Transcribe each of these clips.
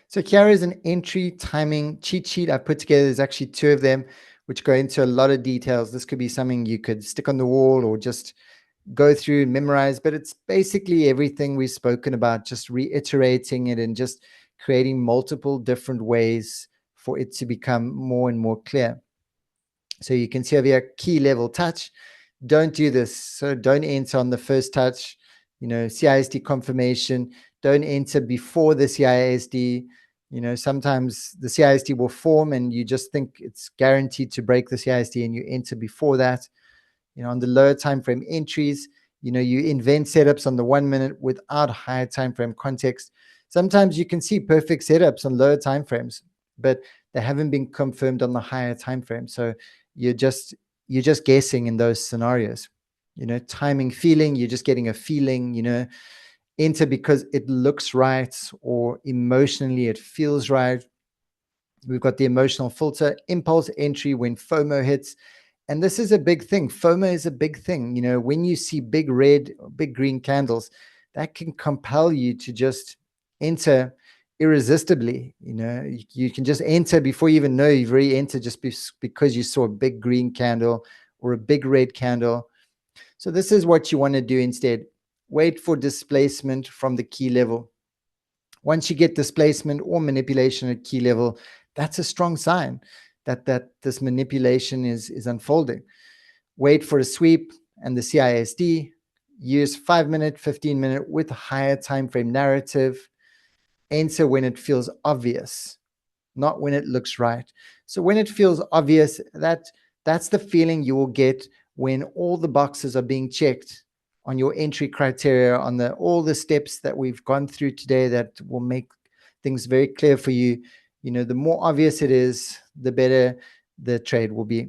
So here is an entry timing cheat sheet I've put together. There's actually 2 of them, which go into a lot of details. This could be something you could stick on the wall or just go through and memorize, but it's basically everything we've spoken about, just reiterating it and just creating multiple different ways for it to become more and more clear. So you can see over here, key level touch. Don't do this. So don't enter on the first touch, CISD confirmation. Don't enter before the CISD. Sometimes the CISD will form and you just think it's guaranteed to break the CISD and you enter before that. On the lower time frame entries, you invent setups on the 1 minute without higher time frame context. Sometimes you can see perfect setups on lower time frames, but they haven't been confirmed on the higher time frame. So you're just guessing in those scenarios. Timing, feeling, you're just getting a feeling. Enter because it looks right or emotionally it feels right. We've got the emotional filter, impulse entry when FOMO hits. And this is a big thing. FOMO is a big thing. When you see big red or big green candles, that can compel you to just enter irresistibly. You can just enter before you even know you've already entered, just because you saw a big green candle or a big red candle. So this is what you want to do instead. Wait for displacement from the key level. Once you get displacement or manipulation at key level, that's a strong sign that this manipulation is unfolding. Wait for a sweep and the CISD. Use 5 minute, 15 minute with higher time frame narrative. Enter when it feels obvious, not when it looks right. So when it feels obvious, that's the feeling you will get when all the boxes are being checked on your entry criteria, on all the steps that we've gone through today that will make things very clear for you. The more obvious it is, the better the trade will be.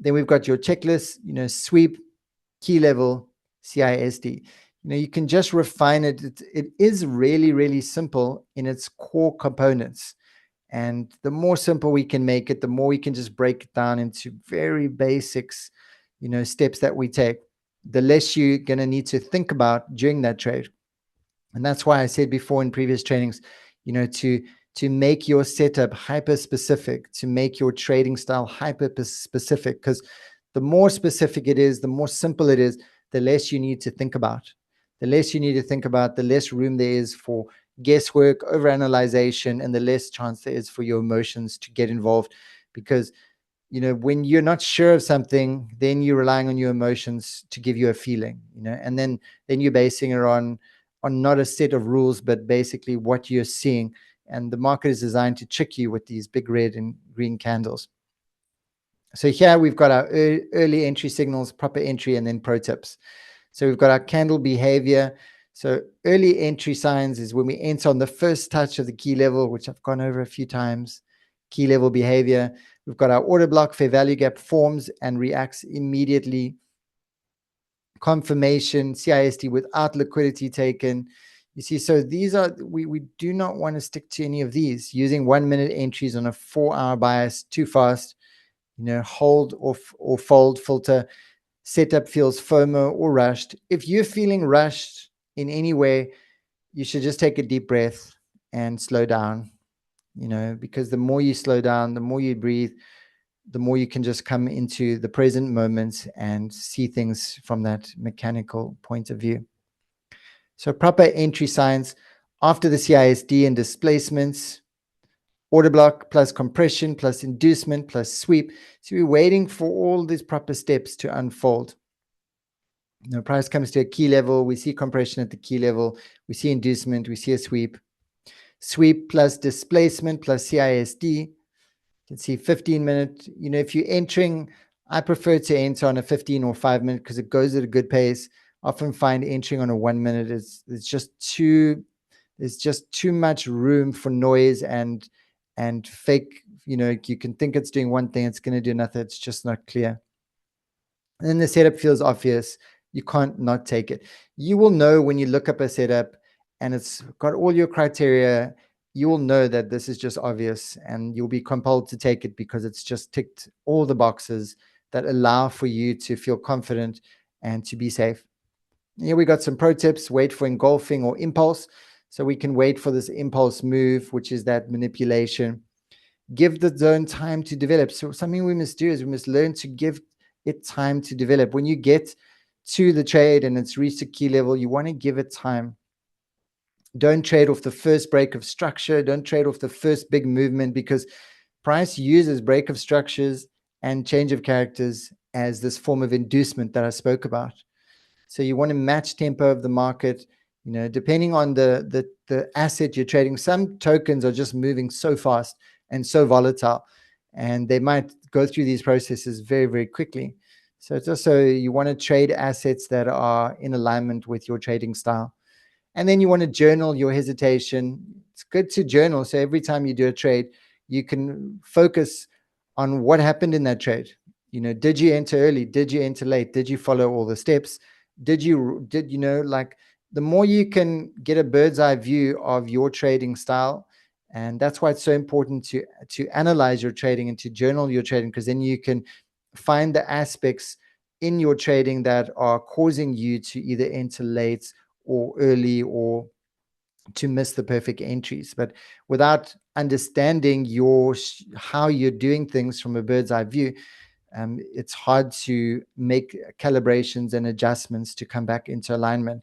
Then we've got your checklist, sweep, key level, CISD. You can just refine it. It is really, really simple in its core components. And the more simple we can make it, the more we can just break it down into very basics, steps that we take, the less you're going to need to think about during that trade. And that's why I said before in previous trainings, to make your setup hyper specific, to make your trading style hyper specific, because the more specific it is, the more simple it is, the less you need to think about. The less you need to think about, the less room there is for guesswork, overanalyzation, and the less chance there is for your emotions to get involved. Because when you're not sure of something, then you're relying on your emotions to give you a feeling, and then you're basing it on not a set of rules, but basically what you're seeing. And the market is designed to trick you with these big red and green candles. So here we've got our early entry signals, proper entry, and then pro tips. So we've got our candle behavior. So early entry signs is when we enter on the first touch of the key level, which I've gone over a few times. Key level behavior. We've got our order block, fair value gap forms and reacts immediately. Confirmation, CISD without liquidity taken. You see, so these are, we do not want to stick to any of these. Using 1 minute entries on a 4-hour bias, too fast, hold or fold filter. Setup feels FOMO or rushed. If you're feeling rushed in any way, you should just take a deep breath and slow down, because the more you slow down, the more you breathe, the more you can just come into the present moment and see things from that mechanical point of view. So proper entry signs after the CISD and displacements, order block plus compression plus inducement plus sweep. So we're waiting for all these proper steps to unfold. Price comes to a key level. We see compression at the key level. We see inducement. We see a sweep. Sweep plus displacement plus CISD. You can see 15 minute. If you're entering, I prefer to enter on a 15 or 5 minute because it goes at a good pace. Often find entering on a 1 minute it's just too, there's just too much room for noise and fake. You can think it's doing one thing, it's going to do another. It's just not clear. And then the setup feels obvious. You can't not take it. You will know when you look up a setup and it's got all your criteria, you will know that this is just obvious and you'll be compelled to take it because it's just ticked all the boxes that allow for you to feel confident and to be safe. Here we got some pro tips. Wait for engulfing or impulse. So we can wait for this impulse move, which is that manipulation. Give the zone time to develop. So something we must do is we must learn to give it time to develop. When you get to the trade and it's reached a key level, you want to give it time. Don't trade off the first break of structure. Don't trade off the first big movement, because price uses break of structures and change of characters as this form of inducement that I spoke about. So you want to match tempo of the market, depending on the asset you're trading. Some tokens are just moving so fast and so volatile, and they might go through these processes very, very quickly. So it's also, you want to trade assets that are in alignment with your trading style. And then you want to journal your hesitation. It's good to journal. So every time you do a trade, you can focus on what happened in that trade. Did you enter early? Did you enter late? Did you follow all the steps? Like, the more you can get a bird's eye view of your trading style. And that's why it's so important to analyze your trading and to journal your trading, because then you can find the aspects in your trading that are causing you to either enter late or early, or to miss the perfect entries. But without understanding how you're doing things from a bird's eye view, it's hard to make calibrations and adjustments to come back into alignment.